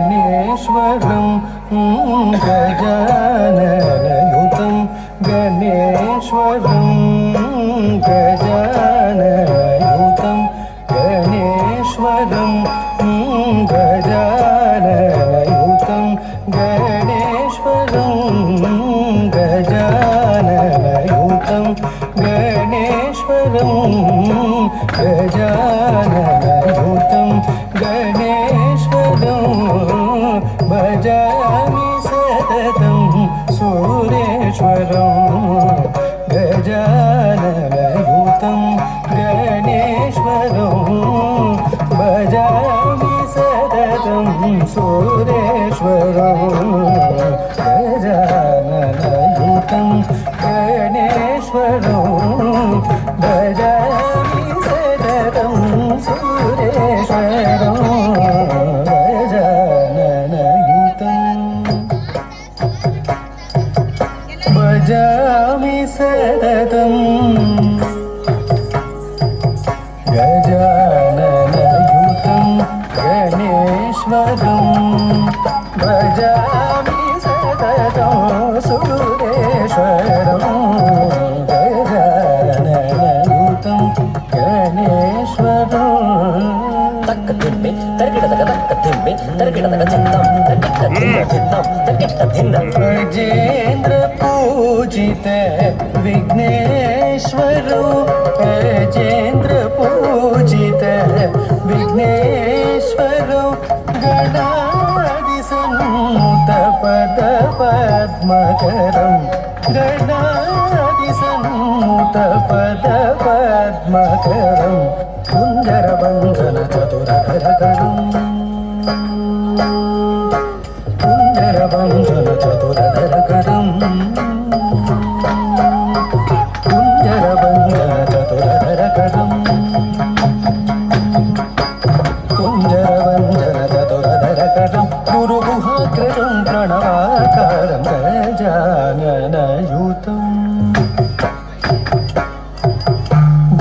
गणेश्वरं गजाननयुतं गणेश्वरं गजाननयुतं गणेश्वरं गजाननयुतं गणेश्वरं गजाननयुतं गणेश्वरं गजाननयुतं गणेश्वरं भजामि सततं सुरेश्वरं गजाननयुतं गणेश्वरं भजामि सततं सुरेश्वरं गजाननयुतं गणेश्वरं भजामि सततं सुरेश्वरं भजामि सततं गजाननयुतं गणेश्वरं भजामि सततं सुरेश्वरं गजाननयुतं गणेश्वरं तक्कतिम्मे तर्किटतक तक्कतिम्मे तर्किटतक चिन्नं तर्किटतिन्नं तर्किटतिन्नं गजेन्द्र पूजित विघ्नेश्वरो गजेन्द्र पूजित विघ्नेश्वरो गणादिसन्नुत पद पद्मकरं गणादिसन्नुत पद पद्मकरं कुञ्जरबन्धन चतुरधरकरं कुञ्जरबन्धन चतुरधरकरं कुञ्जरबन्धन चतुरधरकरं कुञ्जरबन्धन चतुरधरकरं गुरुगुहाग्रजं प्रणवाकारं गजाननयुतं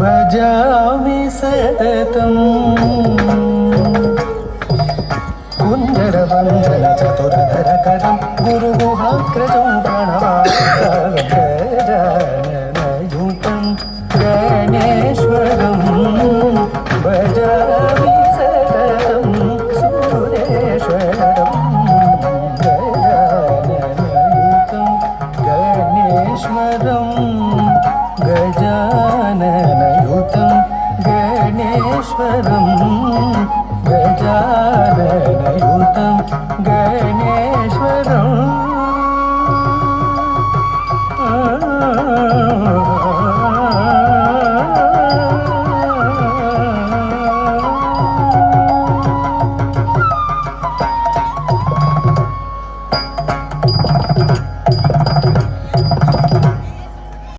भजामि सततं कुञ्जरबन्धन चतुरधरकरं गुरुगुहाग्रजं प्रणवाकारं गजाननयुतं गणेश्वरं भजामि सततं सुरेश्वरं गजाननयुतं गणेश्वरं गजाननयुतं गणेश्वरं गजाननयुतं